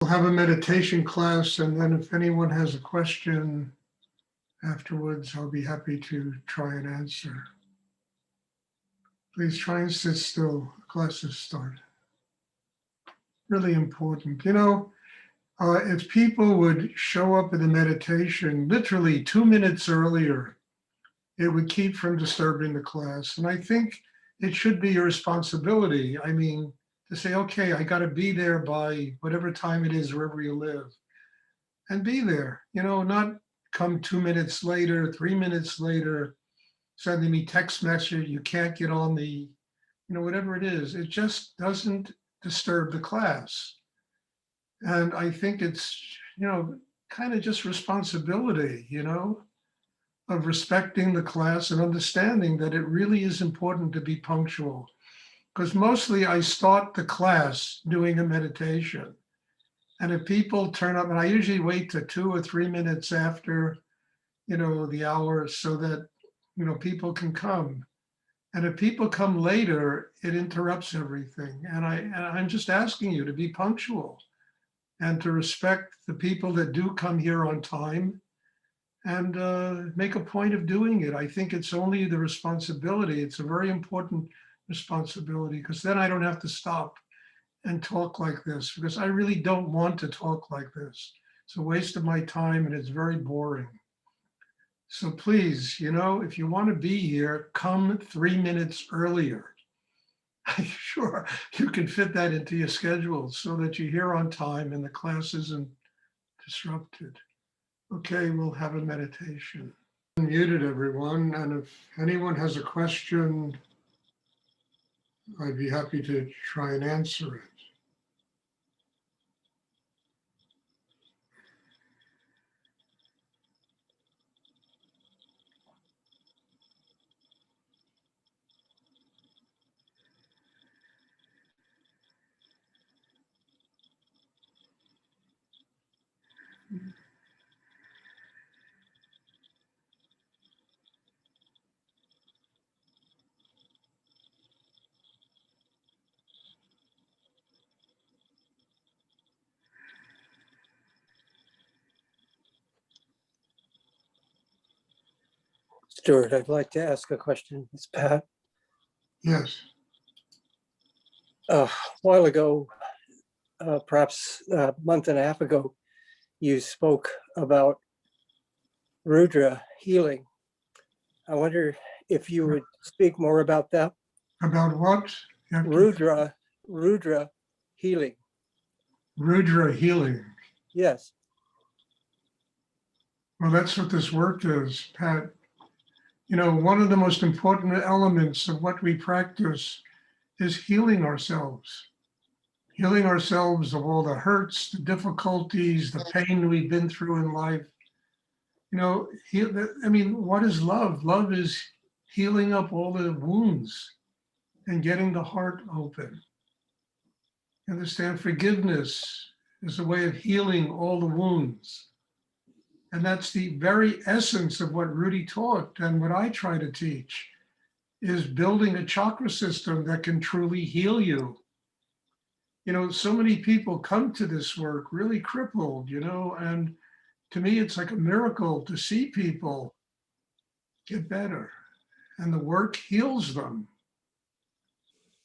We'll have a meditation class, and then if anyone has a question afterwards, I'll be happy to try and answer. Please try and sit still. Classes start. Really important. If people would show up in the meditation literally 2 minutes earlier, it would keep from disturbing the class. And I think it should be your responsibility. I mean, to say, okay, I got to be there by whatever time it is, wherever you live, and be there, not come 2 minutes later, 3 minutes later, sending me text message, you can't get on the, whatever it is. It just doesn't disturb the class. And I think it's, kind of just responsibility, of respecting the class and understanding that it really is important to be punctual. Because mostly I start the class doing a meditation. And if people turn up, and I usually wait to 2 or 3 minutes after, the hour so that, people can come. And if people come later, it interrupts everything. And I'm just asking you to be punctual and to respect the people that do come here on time and make a point of doing it. I think it's only the responsibility. It's a very important responsibility, because then I don't have to stop and talk like this, because I really don't want to talk like this. It's a waste of my time and it's very boring. So please, if you want to be here, come 3 minutes earlier. I'm sure you can fit that into your schedule so that you're here on time and the class isn't disrupted. Okay, we'll have a meditation. Muted, everyone, and if anyone has a question, I'd be happy to try and answer it. Stuart, I'd like to ask a question. It's Pat. Yes. A while ago, perhaps a month and a half ago, you spoke about Rudra Healing. I wonder if you would speak more about that. About what? Rudra Healing. Rudra Healing. Yes. Well, that's what this work is, Pat. One of the most important elements of what we practice is healing ourselves. Healing ourselves of all the hurts, the difficulties, the pain we've been through in life. What is love? Love is healing up all the wounds and getting the heart open. Understand, forgiveness is a way of healing all the wounds. And that's the very essence of what Rudy taught and what I try to teach, is building a chakra system that can truly heal you. So many people come to this work really crippled, and to me, it's like a miracle to see people get better and the work heals them.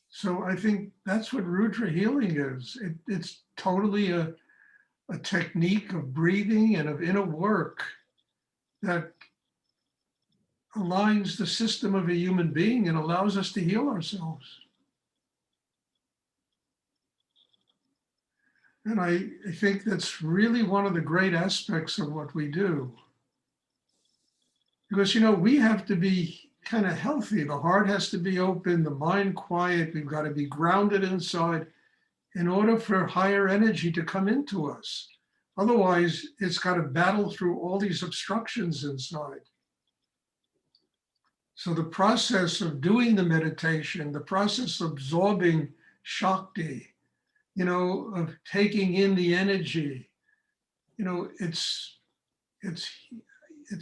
So I think that's what Rudra Healing is. It's totally a technique of breathing and of inner work that aligns the system of a human being and allows us to heal ourselves. And I think that's really one of the great aspects of what we do. Because, we have to be kind of healthy. The heart has to be open, the mind quiet. We've got to be grounded inside in order for higher energy to come into us. Otherwise, it's got to battle through all these obstructions inside. So the process of doing the meditation, the process of absorbing Shakti, of taking in the energy, it's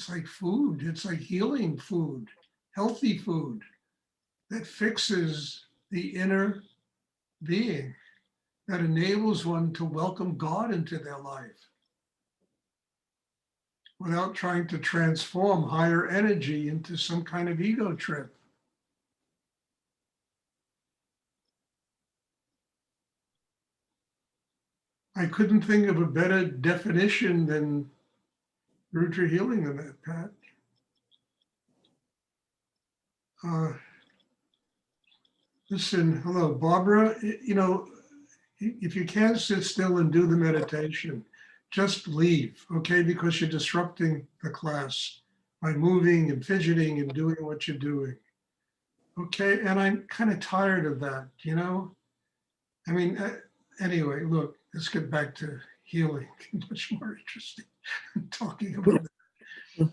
like food. It's like healing food, healthy food that fixes the inner being. that enables one to welcome God into their life without trying to transform higher energy into some kind of ego trip. I couldn't think of a better definition than Rudra Healing than that, Pat. Listen, hello, Barbara. You know, if you can't sit still and do the meditation, just leave, okay? Because you're disrupting the class by moving and fidgeting and doing what you're doing. Okay, and I'm kind of tired of that, you know? I mean, anyway, look, let's get back to healing. Much more interesting talking about it.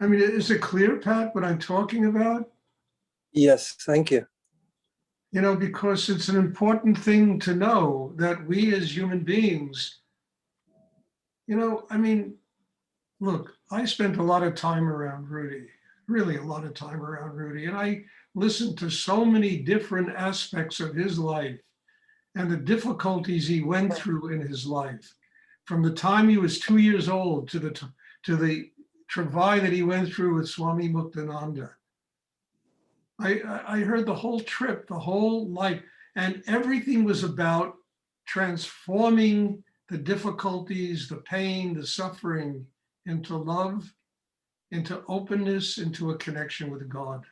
I mean, is it clear, Pat, what I'm talking about? Yes, thank you. You know, because it's an important thing to know that we as human beings, you know, I mean, look, I spent a lot of time around Rudy, really a lot of time around Rudy, and I listened to so many different aspects of his life and the difficulties he went through in his life, from the time he was 2 years old to the travail that he went through with Swami Muktananda. I heard the whole trip, the whole life, and everything was about transforming the difficulties, the pain, the suffering into love, into openness, into a connection with God.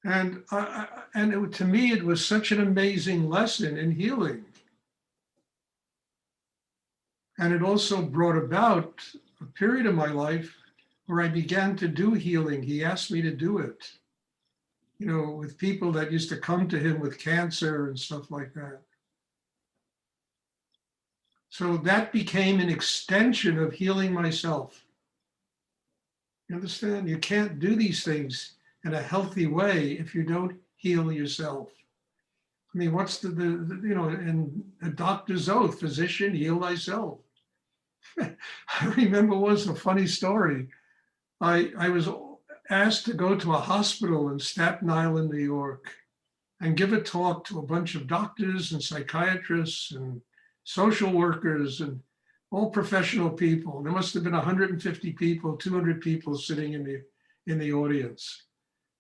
And to me, it was such an amazing lesson in healing. And it also brought about a period of my life where I began to do healing. He asked me to do it, you know, with people that used to come to him with cancer and stuff like that. So that became an extension of healing myself. You understand? You can't do these things in a healthy way if you don't heal yourself. I mean, what's the you know, in a doctor's oath, physician, heal thyself. I remember once a funny story. I was asked to go to a hospital in Staten Island, New York, and give a talk to a bunch of doctors and psychiatrists and social workers and all professional people. There must have been 150 people, 200 people sitting in the audience.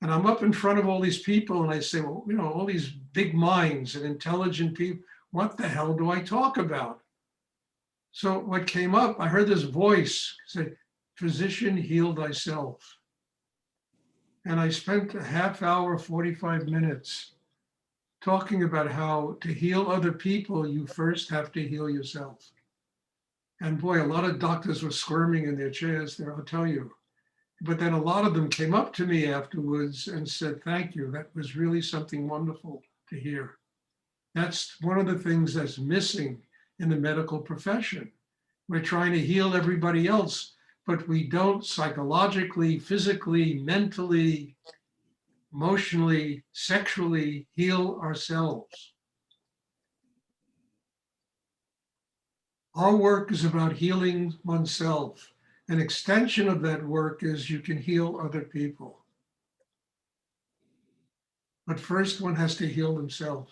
And I'm up in front of all these people and I say, well, you know, all these big minds and intelligent people, what the hell do I talk about? So what came up, I heard this voice say, physician, heal thyself. And I spent a half hour, 45 minutes talking about how to heal other people, you first have to heal yourself. And boy, a lot of doctors were squirming in their chairs there, I'll tell you. But then a lot of them came up to me afterwards and said, thank you. That was really something wonderful to hear. That's one of the things that's missing in the medical profession. We're trying to heal everybody else, but we don't psychologically, physically, mentally, emotionally, sexually heal ourselves. Our work is about healing oneself. An extension of that work is you can heal other people. But first one has to heal himself.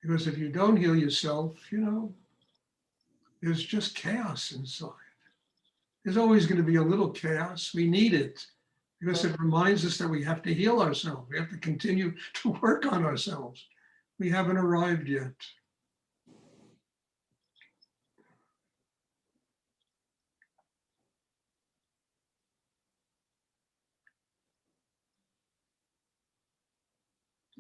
Because if you don't heal yourself, you know, there's just chaos inside. There's always going to be a little chaos. We need it because it reminds us that we have to heal ourselves. We have to continue to work on ourselves. We haven't arrived yet.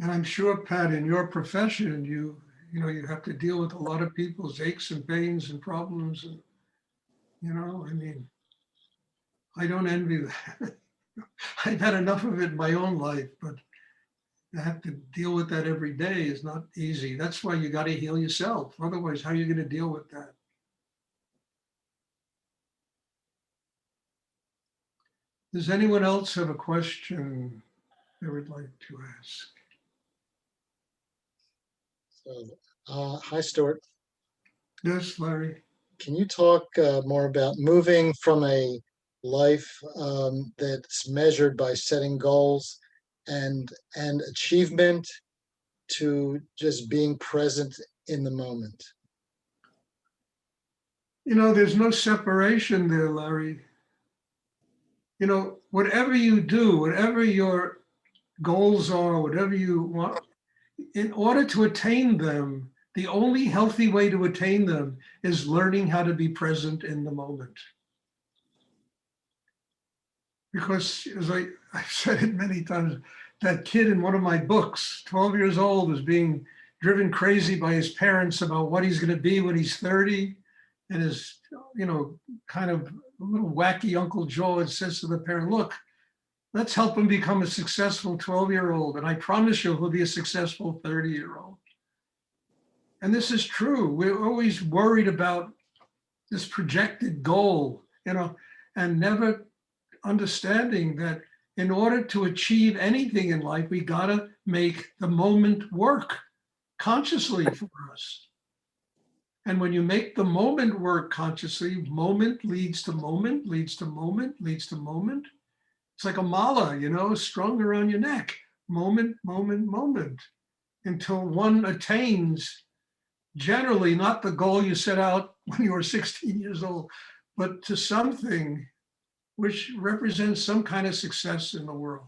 And I'm sure, Pat, in your profession, you know, you have to deal with a lot of people's aches and pains and problems. And, you know, I mean, I don't envy that. I've had enough of it in my own life, but I have to deal with that every day is not easy. That's why you got to heal yourself. Otherwise, how are you going to deal with that? Does anyone else have a question they would like to ask? So, hi, Stuart. Yes, Larry. Can you talk more about moving from a life that's measured by setting goals and achievement to just being present in the moment? There's no separation there, Larry. Whatever you do, whatever your goals are, whatever you want, in order to attain them, the only healthy way to attain them is learning how to be present in the moment. Because I've said it many times, that kid in one of my books, 12 years old, was being driven crazy by his parents about what he's going to be when he's 30. And his, kind of little wacky Uncle Joe had says to the parent, look, let's help him become a successful 12-year-old. And I promise you, he'll be a successful 30-year-old. And this is true. We're always worried about this projected goal, and never understanding that in order to achieve anything in life, we got to make the moment work consciously for us. And when you make the moment work consciously, moment leads to moment, leads to moment, leads to moment. It's like a mala, strung around your neck, moment, moment, moment, until one attains, generally not the goal you set out when you were 16 years old, but to something which represents some kind of success in the world.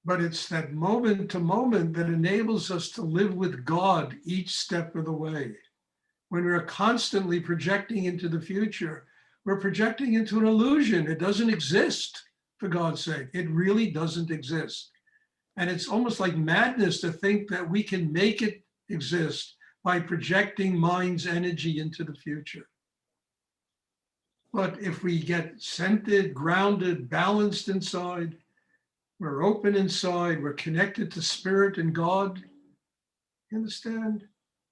But it's that moment to moment that enables us to live with God each step of the way. When we're constantly projecting into the future, we're projecting into an illusion. It doesn't exist, for God's sake. It really doesn't exist. And it's almost like madness to think that we can make it exist by projecting mind's energy into the future. But if we get centered, grounded, balanced inside, we're open inside, we're connected to spirit and God, you understand?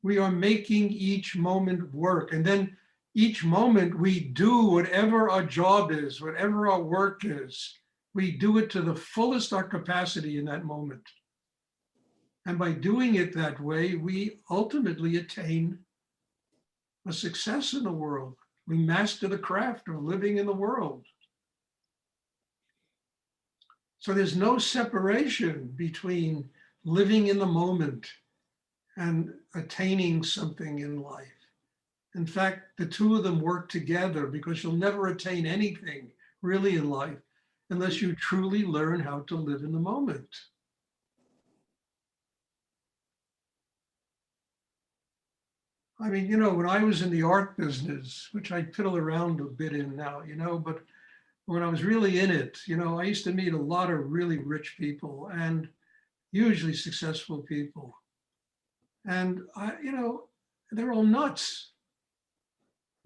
We are making each moment work. And then each moment we do whatever our job is, whatever our work is, we do it to the fullest our capacity in that moment. And by doing it that way, we ultimately attain a success in the world. We master the craft of living in the world. So there's no separation between living in the moment and attaining something in life. In fact, the two of them work together, because you'll never attain anything really in life unless you truly learn how to live in the moment. I mean, when I was in the art business, which I fiddle around a bit in now, but when I was really in it, I used to meet a lot of really rich people and hugely successful people. And they're all nuts.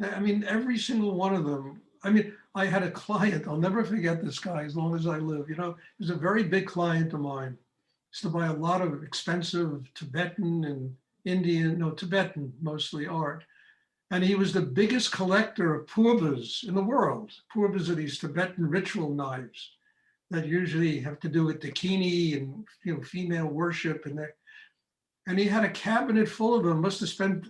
I mean, every single one of them. I mean, I had a client, I'll never forget this guy as long as I live. He was a very big client of mine. Used to buy a lot of expensive Tibetan and Tibetan mostly art. And he was the biggest collector of purbas in the world. Purbas are these Tibetan ritual knives that usually have to do with dakini and female worship. And he had a cabinet full of them, must have spent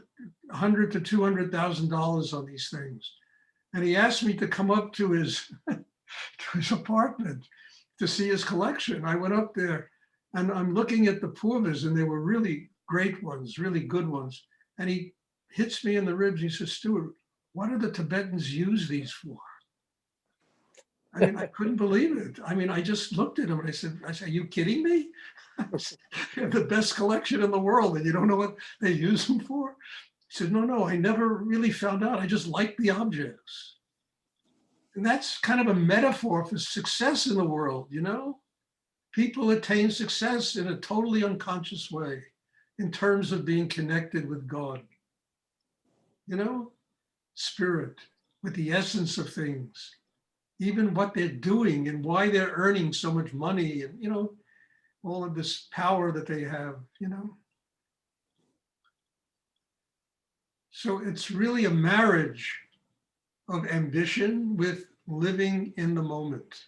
$100,000 to $200,000 on these things. And he asked me to come up to his, to his apartment to see his collection. I went up there and I'm looking at the purbas, and they were really great ones, really good ones. And he hits me in the ribs. He says, Stuart, what do the Tibetans use these for? I mean, I couldn't believe it. I mean, I just looked at him and I said, are you kidding me? You have the best collection in the world and you don't know what they use them for? He said, no, I never really found out. I just like the objects. And that's kind of a metaphor for success in the world, People attain success in a totally unconscious way in terms of being connected with God, spirit, with the essence of things, even what they're doing and why they're earning so much money and, all of this power that they have, So it's really a marriage of ambition with living in the moment.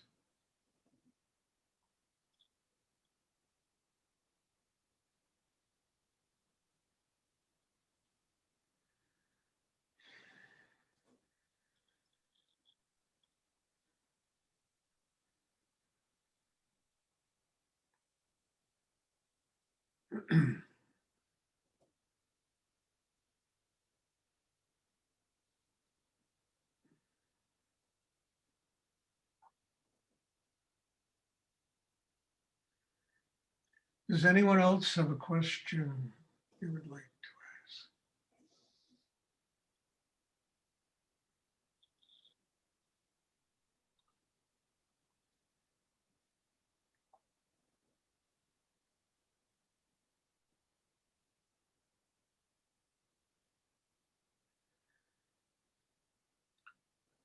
Does anyone else have a question you would like to ask?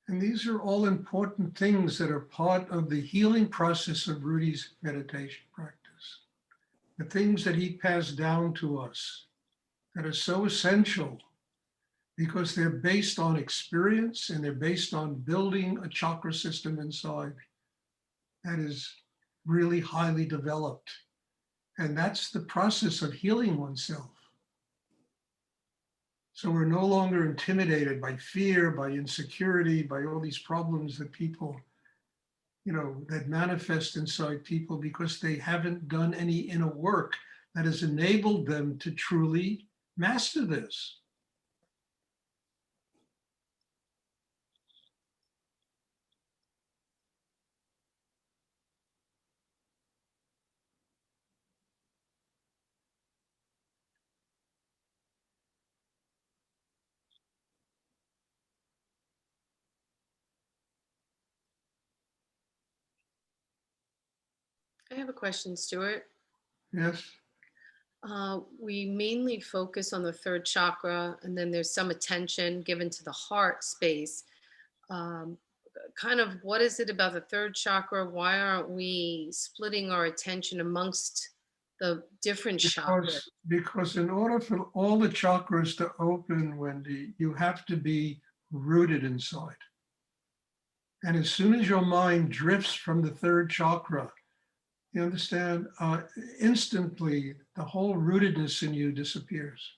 And these are all important things that are part of the healing process of Rudy's meditation practice. The things that he passed down to us that are so essential because they're based on experience and they're based on building a chakra system inside that is really highly developed. And that's the process of healing oneself. So we're no longer intimidated by fear, by insecurity, by all these problems that people, that manifest inside people because they haven't done any inner work that has enabled them to truly master this. I have a question, Stuart. Yes. We mainly focus on the third chakra, and then there's some attention given to the heart space. Kind of what is it about the third chakra? Why aren't we splitting our attention amongst the different chakras? Because in order for all the chakras to open, Wendy, you have to be rooted inside. And as soon as your mind drifts from the third chakra, you understand, instantly the whole rootedness in you disappears.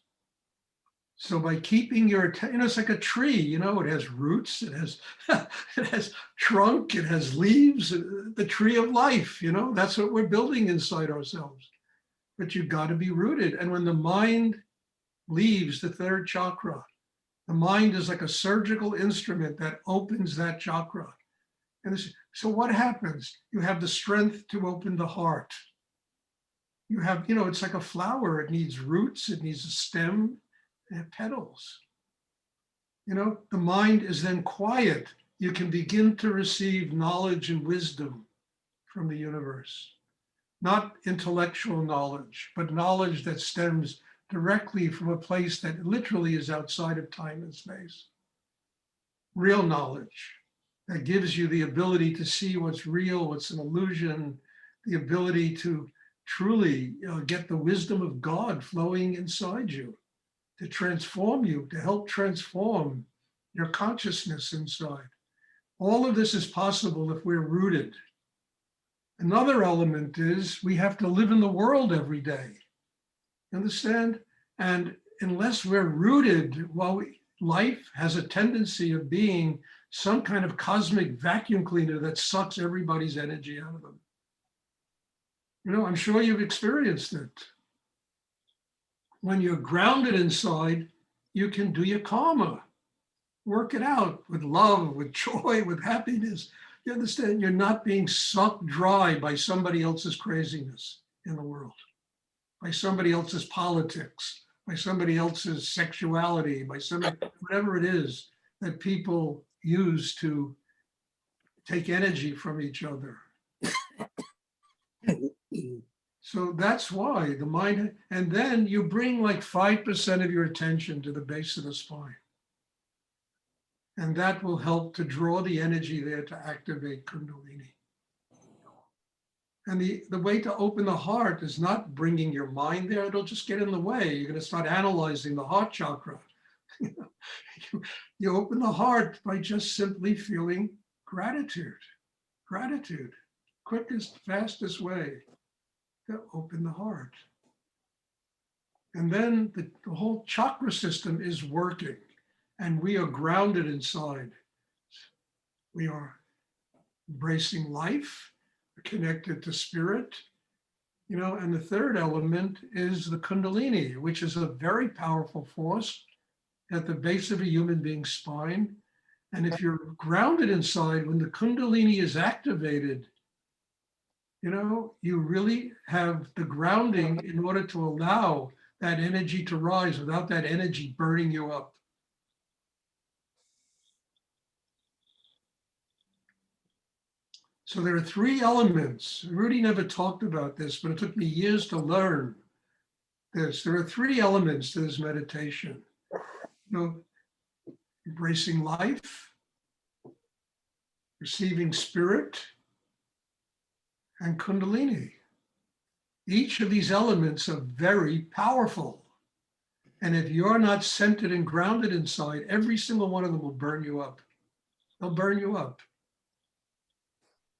So by keeping your attention, it's like a tree, it has roots, it has it has trunk, it has leaves, the tree of life, that's what we're building inside ourselves. But you've got to be rooted. And when the mind leaves the third chakra, the mind is like a surgical instrument that opens that chakra. And so what happens? You have the strength to open the heart. You have, it's like a flower. It needs roots, it needs a stem, and petals. The mind is then quiet. You can begin to receive knowledge and wisdom from the universe. Not intellectual knowledge, but knowledge that stems directly from a place that literally is outside of time and space. Real knowledge that gives you the ability to see what's real, what's an illusion, the ability to truly get the wisdom of God flowing inside you, to transform you, to help transform your consciousness inside. All of this is possible if we're rooted. Another element is we have to live in the world every day. Understand? And unless we're rooted, life has a tendency of being some kind of cosmic vacuum cleaner that sucks everybody's energy out of them. I'm sure you've experienced it. When you're grounded inside, you can do your karma, work it out with love, with joy, with happiness. You understand? You're not being sucked dry by somebody else's craziness in the world, by somebody else's politics, by somebody else's sexuality, by whatever it is that people use to take energy from each other. So that's why the mind, and then you bring like 5% of your attention to the base of the spine. And that will help to draw the energy there to activate Kundalini. And the way to open the heart is not bringing your mind there. It'll just get in the way. You're going to start analyzing the heart chakra. You open the heart by just simply feeling gratitude. Gratitude, quickest, fastest way to open the heart. And then the whole chakra system is working and we are grounded inside. We are embracing life, connected to spirit. You know, and the third element is the Kundalini, which is a very powerful force at the base of a human being's spine. And if you're grounded inside, when the Kundalini is activated, you know, you really have the grounding in order to allow that energy to rise without that energy burning you up. So there are three elements. Rudy never talked about this, but it took me years to learn this. There are three elements to this meditation. You know, embracing life, receiving spirit, and Kundalini. Each of these elements are very powerful. And if you're not centered and grounded inside, every single one of them will burn you up. They'll burn you up.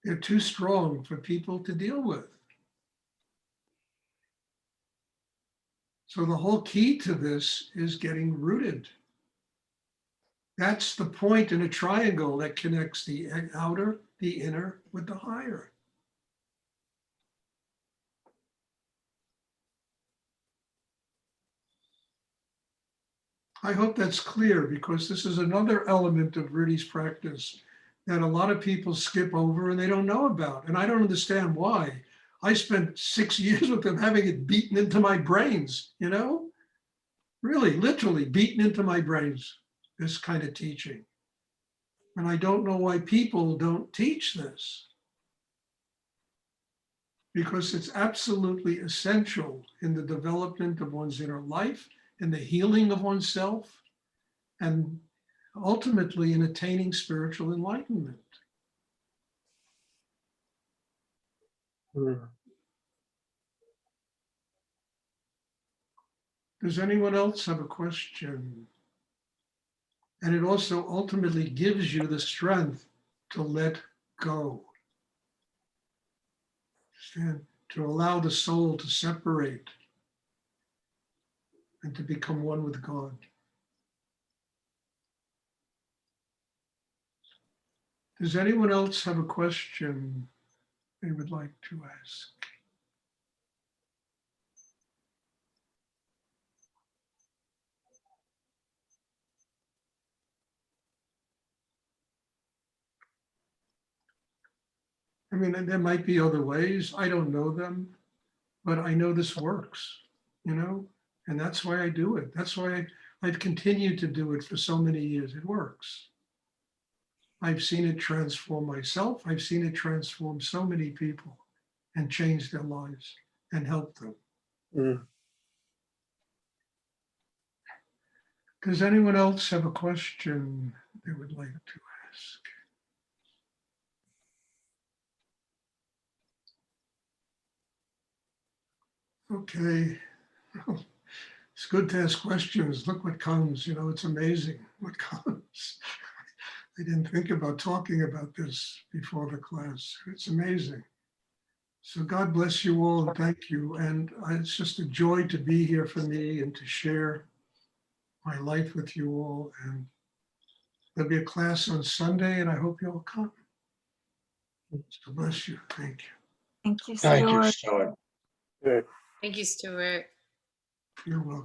They're too strong for people to deal with. So the whole key to this is getting rooted. That's the point in a triangle that connects the outer, the inner with the higher. I hope that's clear, because this is another element of Rudy's practice that a lot of people skip over and they don't know about. And I don't understand why. I spent 6 years with him having it beaten into my brains, you know? Really, literally beaten into my brains, this kind of teaching. And I don't know why people don't teach this, because it's absolutely essential in the development of one's inner life, in the healing of oneself, and ultimately in attaining spiritual enlightenment. Does anyone else have a question? And it also ultimately gives you the strength to let go. And to allow the soul to separate and to become one with God. Does anyone else have a question they would like to ask? I mean, there might be other ways. I don't know them, but I know this works, you know, and that's why I do it. That's why I've continued to do it for so many years. It works. I've seen it transform myself. I've seen it transform so many people and change their lives and help them. Does anyone else have a question they would like to ask? Okay. It's good to ask questions. Look what comes, you know, it's amazing what comes. I didn't think about talking about this before the class. It's amazing. So God bless you all and thank you. And it's just a joy to be here for me and to share my life with you all. And there'll be a class on Sunday and I hope you'll come. So bless you. Thank you. Thank you, Thank you, Stuart. Stuart. Good. Thank you, Stuart. You're welcome.